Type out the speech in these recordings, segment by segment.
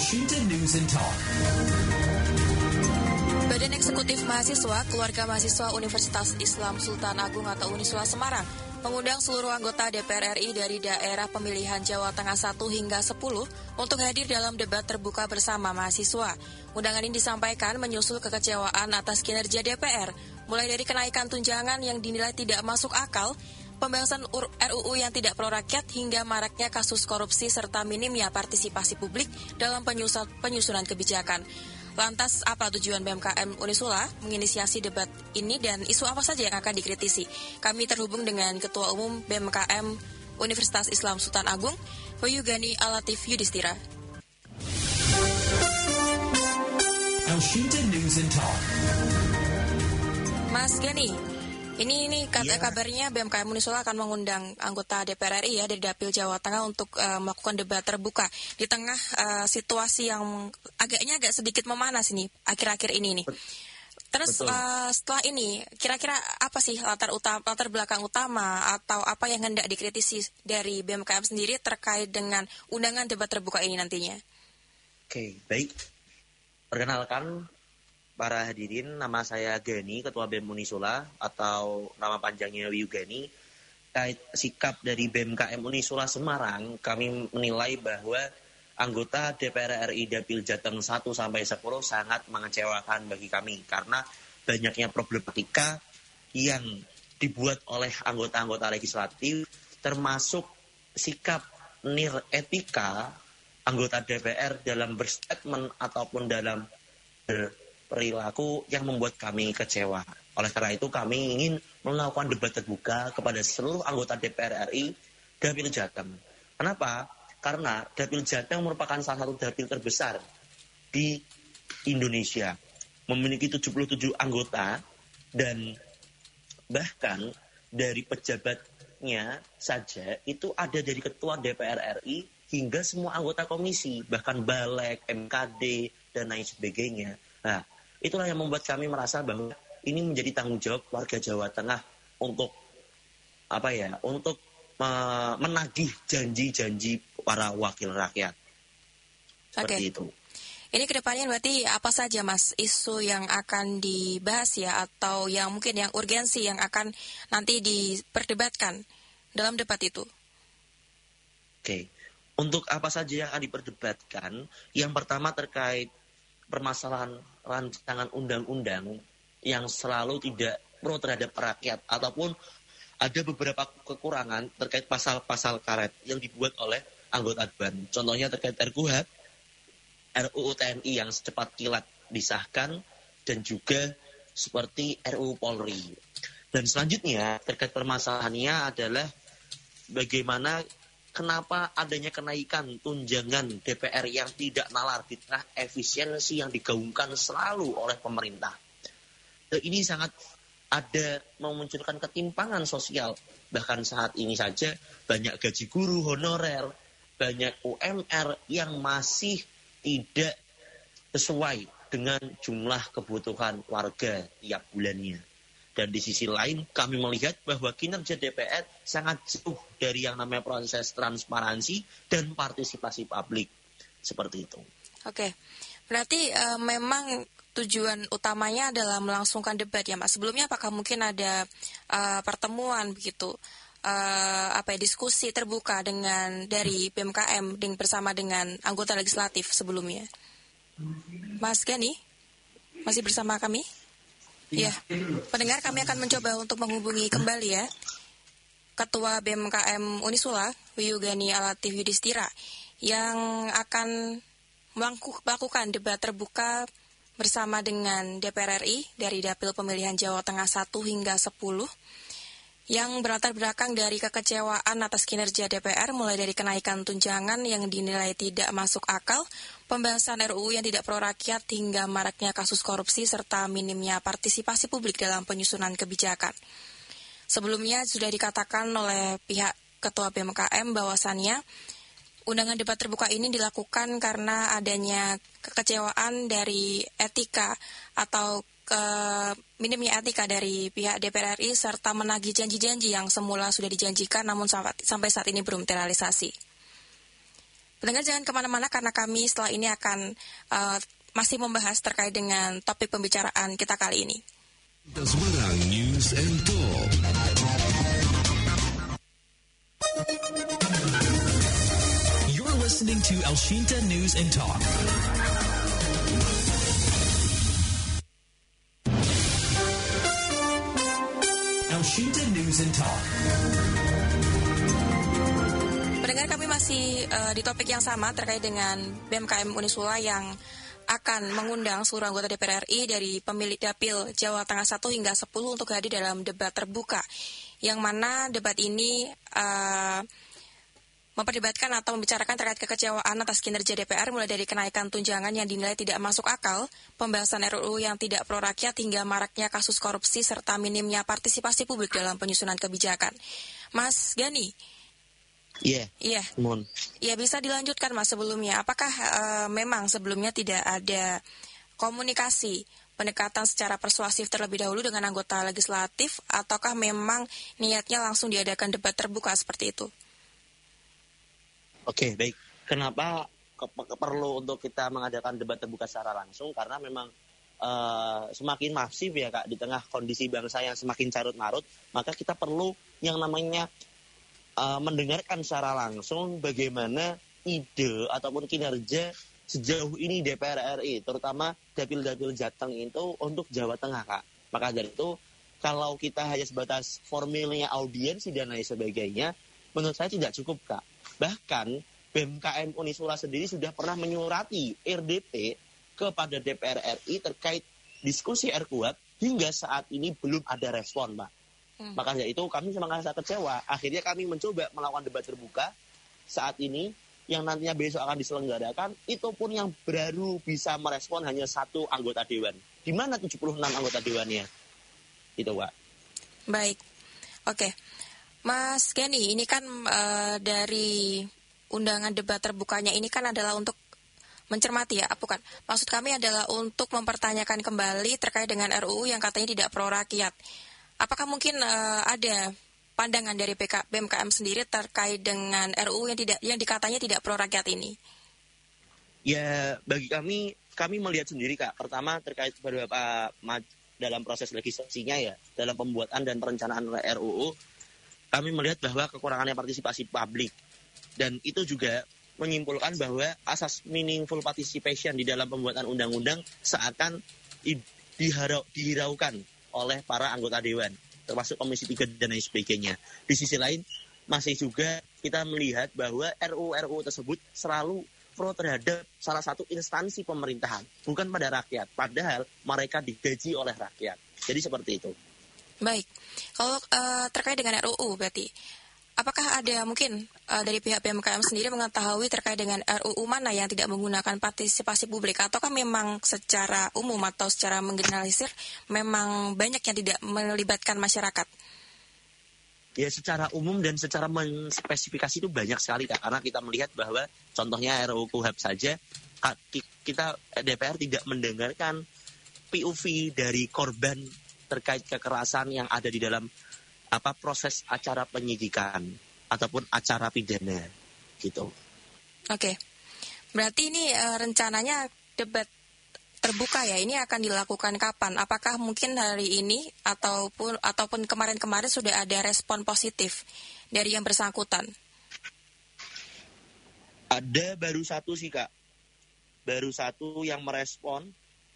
Washington News and Talk. Badan Eksekutif Mahasiswa Keluarga Mahasiswa Universitas Islam Sultan Agung atau Unisula Semarang mengundang seluruh anggota DPR RI dari daerah pemilihan Jawa Tengah 1 hingga 10 untuk hadir dalam debat terbuka bersama mahasiswa. Undangan ini disampaikan menyusul kekecewaan atas kinerja DPR, mulai dari kenaikan tunjangan yang dinilai tidak masuk akal, pembahasan RUU yang tidak pro rakyat, hingga maraknya kasus korupsi serta minimnya partisipasi publik dalam penyusunan kebijakan. Lantas, apa tujuan BMKM Unisula menginisiasi debat ini dan isu apa saja yang akan dikritisi? Kami terhubung dengan Ketua Umum BMKM Universitas Islam Sultan Agung, Wiyugani Alatif Yudhistira. Washington News and Talk. Mas Gani, ini kabarnya BMKM Unisula akan mengundang anggota DPR RI ya dari Dapil Jawa Tengah untuk melakukan debat terbuka di tengah situasi yang agak sedikit memanas ini akhir-akhir ini nih. Terus setelah ini kira-kira apa sih latar belakang utama atau apa yang hendak dikritisi dari BMKM sendiri terkait dengan undangan debat terbuka ini nantinya? Oke, baik. Perkenalkan para hadirin, nama saya Gani, Ketua BEM Unisula atau nama panjangnya Wiyugani. Terkait sikap dari BMKM Unisula Semarang, kami menilai bahwa anggota DPR RI Dapil Jateng 1 sampai 10 sangat mengecewakan bagi kami karena banyaknya problematika yang dibuat oleh anggota-anggota legislatif, termasuk sikap nir etika anggota DPR dalam berstatement ataupun dalam perilaku yang membuat kami kecewa. Oleh karena itu kami ingin melakukan debat terbuka kepada seluruh anggota DPR RI Dapil Jateng. Kenapa? Karena Dapil Jateng merupakan salah satu dapil terbesar di Indonesia. Memiliki 77 anggota dan bahkan dari pejabatnya saja itu ada dari Ketua DPR RI hingga semua anggota komisi, bahkan Balek, MKD, dan lain sebagainya. Nah, itulah yang membuat kami merasa bahwa ini menjadi tanggung jawab warga Jawa Tengah untuk untuk menagih janji-janji para wakil rakyat. Seperti itu. Ini kedepannya berarti apa saja Mas isu yang akan dibahas ya atau yang mungkin yang urgensi yang akan nanti diperdebatkan dalam debat itu? Oke. Untuk apa saja yang akan diperdebatkan, yang pertama terkait permasalahan rancangan undang-undang yang selalu tidak pro terhadap rakyat ataupun ada beberapa kekurangan terkait pasal-pasal karet yang dibuat oleh anggota BAN. Contohnya terkait RKUHP, RUU TNI yang secepat kilat disahkan, dan juga seperti RUU Polri. Dan selanjutnya terkait permasalahannya adalah bagaimana kenapa adanya kenaikan tunjangan DPR yang tidak nalar di tengah efisiensi yang digaungkan selalu oleh pemerintah. Ini sangat ada memunculkan ketimpangan sosial. Bahkan saat ini saja banyak gaji guru honorer, banyak UMR yang masih tidak sesuai dengan jumlah kebutuhan warga tiap bulannya. Dan di sisi lain kami melihat bahwa kinerja DPR sangat jauh dari yang namanya proses transparansi dan partisipasi publik. Seperti itu. Oke, berarti memang tujuan utamanya adalah melangsungkan debat ya Mas. Sebelumnya apakah mungkin ada pertemuan begitu, diskusi terbuka dengan dari BMKM bersama dengan anggota legislatif sebelumnya? Mas Gani, masih bersama kami? Ya, pendengar, kami akan mencoba untuk menghubungi kembali ya Ketua BMKM Unisula, Wiyugani Alatif Yudhistira, yang akan melakukan debat terbuka bersama dengan DPR RI dari Dapil Pemilihan Jawa Tengah 1 hingga 10, yang berlatar belakang dari kekecewaan atas kinerja DPR, mulai dari kenaikan tunjangan yang dinilai tidak masuk akal, pembahasan RUU yang tidak pro rakyat, hingga maraknya kasus korupsi serta minimnya partisipasi publik dalam penyusunan kebijakan. Sebelumnya sudah dikatakan oleh pihak Ketua BMKM bahwasannya undangan debat terbuka ini dilakukan karena adanya kekecewaan dari etika atau minimnya etika dari pihak DPR RI serta menagih janji-janji yang semula sudah dijanjikan namun sampai saat ini belum terrealisasi. Pendengar jangan kemana-mana karena kami setelah ini akan masih membahas terkait dengan topik pembicaraan kita kali ini. Semarang News and Talk. You're listening to Elshinta News and Talk. Elshinta News and Talk. Pendengar, kami masih di topik yang sama terkait dengan BMKM Unisula yang akan mengundang seluruh anggota DPR RI dari pemilik Dapil Jawa Tengah 1 hingga 10 untuk hadir dalam debat terbuka. Yang mana debat ini memperdebatkan atau membicarakan terkait kekecewaan atas kinerja DPR, mulai dari kenaikan tunjangan yang dinilai tidak masuk akal, pembahasan RUU yang tidak pro rakyat, hingga maraknya kasus korupsi serta minimnya partisipasi publik dalam penyusunan kebijakan. Mas Gani. Iya. Iya, bisa dilanjutkan Mas sebelumnya. Apakah memang sebelumnya tidak ada komunikasi pendekatan secara persuasif terlebih dahulu dengan anggota legislatif, ataukah memang niatnya langsung diadakan debat terbuka seperti itu? Oke, baik. Kenapa perlu untuk kita mengadakan debat terbuka secara langsung? Karena memang semakin masif ya Kak, di tengah kondisi bangsa yang semakin carut-marut, maka kita perlu yang namanya mendengarkan secara langsung bagaimana ide ataupun kinerja sejauh ini DPR RI, terutama dapil-dapil Jateng itu untuk Jawa Tengah, Kak. Maka dari itu, kalau kita hanya sebatas formilnya audiensi dan lain sebagainya, menurut saya tidak cukup, Kak. Bahkan BMKM Unisula sendiri sudah pernah menyurati RDP kepada DPR RI terkait diskusi RKUHP, hingga saat ini belum ada respon, Pak. Maka dari itu kami merasa kecewa. Akhirnya kami mencoba melakukan debat terbuka saat ini yang nantinya besok akan diselenggarakan. Itu pun yang baru bisa merespon hanya 1 anggota dewan. Di mana 76 anggota dewannya? Itu, Pak. Baik. Oke. Mas Gani, ini kan dari undangan debat terbukanya ini kan adalah untuk mencermati ya, bukan? Maksud kami adalah untuk mempertanyakan kembali terkait dengan RUU yang katanya tidak pro rakyat. Apakah mungkin ada pandangan dari BMKM sendiri terkait dengan RUU yang dikatanya tidak pro rakyat ini? Ya, bagi kami melihat sendiri, Kak. Pertama terkait beberapa dalam proses legislasinya ya, dalam pembuatan dan perencanaan RUU, kami melihat bahwa kekurangannya partisipasi publik. Dan itu juga menyimpulkan bahwa asas meaningful participation di dalam pembuatan undang-undang seakan dihiraukan oleh para anggota dewan, termasuk Komisi 3 dan lain sebagainya. Di sisi lain, masih juga kita melihat bahwa RUU tersebut selalu pro terhadap salah satu instansi pemerintahan, bukan pada rakyat, padahal mereka digaji oleh rakyat. Jadi seperti itu. Baik, kalau terkait dengan RUU berarti, apakah ada mungkin dari pihak BMKM sendiri mengetahui terkait dengan RUU mana yang tidak menggunakan partisipasi publik, ataukah memang secara umum atau secara menggeneralisir memang banyak yang tidak melibatkan masyarakat? Ya, secara umum dan secara menspesifikasi itu banyak sekali, Kak. Karena kita melihat bahwa contohnya RUU KUHP saja, kita DPR tidak mendengarkan POV dari korban terkait kekerasan yang ada di dalam proses acara penyidikan ataupun acara pidana gitu. Oke. Berarti ini rencananya debat terbuka ya, ini akan dilakukan kapan? Apakah mungkin hari ini ataupun kemarin-kemarin sudah ada respon positif dari yang bersangkutan? Ada baru 1 sih, Kak. Baru 1 yang merespon,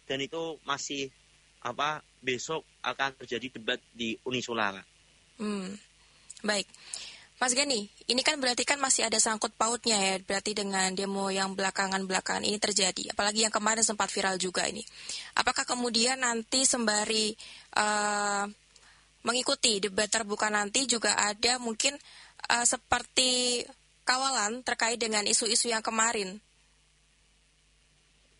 dan itu masih besok akan terjadi debat di Unisula, Kak. Baik. Mas Gani, ini kan berarti kan masih ada sangkut pautnya ya, berarti dengan demo yang belakangan ini terjadi, apalagi yang kemarin sempat viral juga ini. Apakah kemudian nanti sembari mengikuti debat terbuka nanti juga ada mungkin seperti kawalan terkait dengan isu-isu yang kemarin?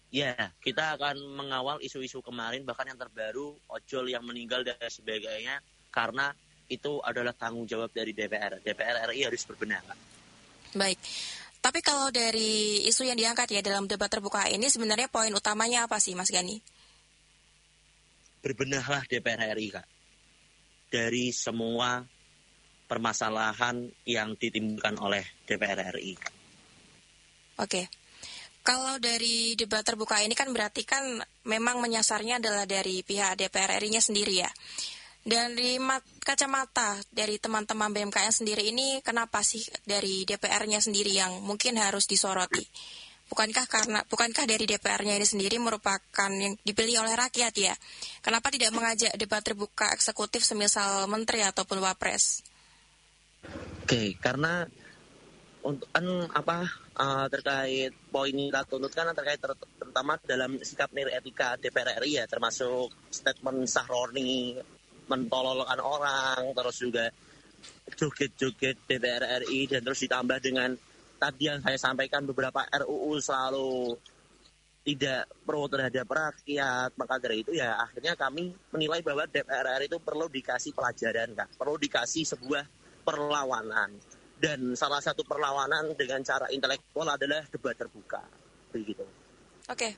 Ya, kita akan mengawal isu-isu kemarin, bahkan yang terbaru, ojol yang meninggal dan sebagainya, karena itu adalah tanggung jawab dari DPR. DPR RI harus berbenah, Kak. Baik. Tapi kalau dari isu yang diangkat ya dalam debat terbuka ini, sebenarnya poin utamanya apa sih, Mas Gani? Berbenahlah DPR RI, Kak. Dari semua permasalahan yang ditimbulkan oleh DPR RI. Oke. Kalau dari debat terbuka ini kan berarti kan memang menyasarnya adalah dari pihak DPR RI-nya sendiri ya. Dari kacamata dari teman-teman BMKM sendiri ini, kenapa sih dari DPR-nya sendiri yang mungkin harus disoroti? Bukankah dari DPR-nya ini sendiri merupakan yang dipilih oleh rakyat ya? Kenapa tidak mengajak debat terbuka eksekutif semisal menteri ataupun wapres? Oke, karena untuk terkait poin yang kita tuntut kan terkait terutama dalam sikap nilai etika DPR RI ya, termasuk statement Sahroni mentololkan orang, terus juga joget-joget DPR RI, dan terus ditambah dengan tadi yang saya sampaikan beberapa RUU selalu tidak pro terhadap rakyat. Maka dari itu ya akhirnya kami menilai bahwa DPR RI itu perlu dikasih pelajaran, Kak. Perlu dikasih sebuah perlawanan. Dan salah satu perlawanan dengan cara intelektual adalah debat terbuka. Begitu. Oke.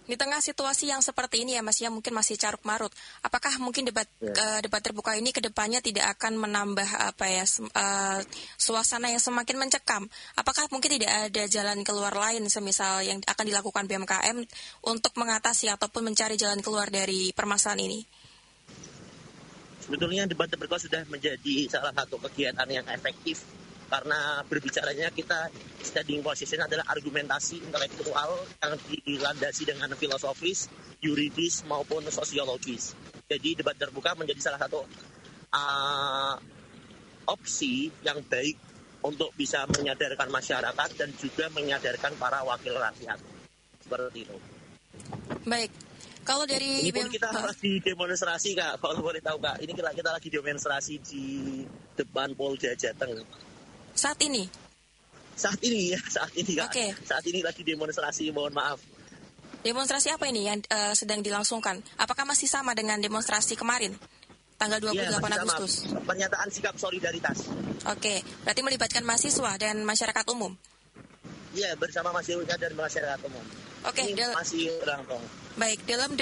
Di tengah situasi yang seperti ini ya Mas, ya mungkin masih caruk marut. Apakah mungkin debat terbuka ini ke depannya tidak akan menambah suasana yang semakin mencekam? Apakah mungkin tidak ada jalan keluar lain semisal yang akan dilakukan BMKM untuk mengatasi ataupun mencari jalan keluar dari permasalahan ini? Sebetulnya debat terbuka sudah menjadi salah satu kegiatan yang efektif. Karena berbicaranya kita studying position adalah argumentasi intelektual yang dilandasi dengan filosofis, yuridis maupun sosiologis. Jadi debat terbuka menjadi salah satu opsi yang baik untuk bisa menyadarkan masyarakat dan juga menyadarkan para wakil rakyat. Seperti itu. Baik. Kalau dari ini pun kita lagi demonstrasi, Kak. Kalau boleh tahu, Kak, ini kita lagi demonstrasi di depan Polda Jateng. Saat ini, Kak. Okay. Saat ini lagi demonstrasi, mohon maaf. Demonstrasi apa ini yang sedang dilangsungkan? Apakah masih sama dengan demonstrasi kemarin, tanggal 28 Agustus? Pernyataan sikap solidaritas. Oke, berarti melibatkan mahasiswa dan masyarakat umum? Iya, bersama mahasiswa dan masyarakat umum. Oke, masih berlangsung. Baik, dalam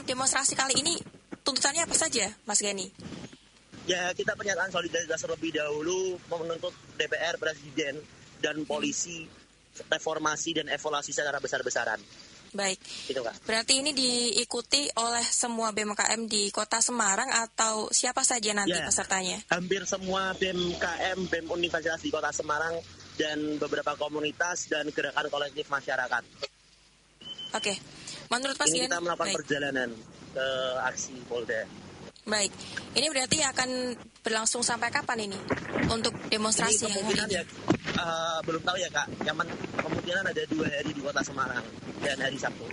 demonstrasi kali ini, tuntutannya apa saja, Mas Gani? Ya, kita pernyataan solidaritas terlebih dahulu menuntut DPR, Presiden, dan polisi reformasi dan evaluasi secara besar-besaran. Baik. Gitu, Kak. Berarti ini diikuti oleh semua BMKM di Kota Semarang atau siapa saja nanti pesertanya? Hampir semua BMKM, BEM Universitas di Kota Semarang, dan beberapa komunitas dan gerakan kolektif masyarakat. Oke. Menurut Mas Ini kita melakukan perjalanan ke aksi Polda. Baik, ini berarti akan berlangsung sampai kapan ini untuk demonstrasi yang hari ini? Belum tahu ya, Kak. Kemungkinan ada 2 hari di Kota Semarang dan hari Sabtu.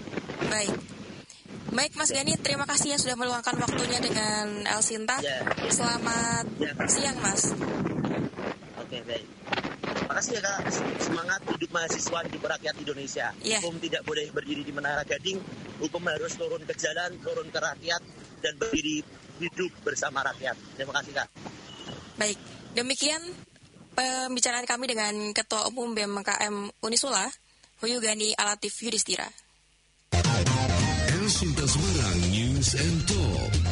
Baik Mas Gani, terima kasih ya sudah meluangkan waktunya dengan Elsinta. Selamat siang, Mas. Oke, baik. Makasih ya, Kak. Semangat hidup mahasiswa, hidup rakyat Indonesia. Hukum tidak boleh berdiri di Menara Gading. Hukum harus turun ke jalan, turun ke rakyat, dan berdiri hidup bersama rakyat. Terima kasih, Kak. Baik, demikian pembicaraan kami dengan Ketua Umum BMKM Unisula, Huyugani Alatif Yudhistira. Elsinta Semarang News and Talk.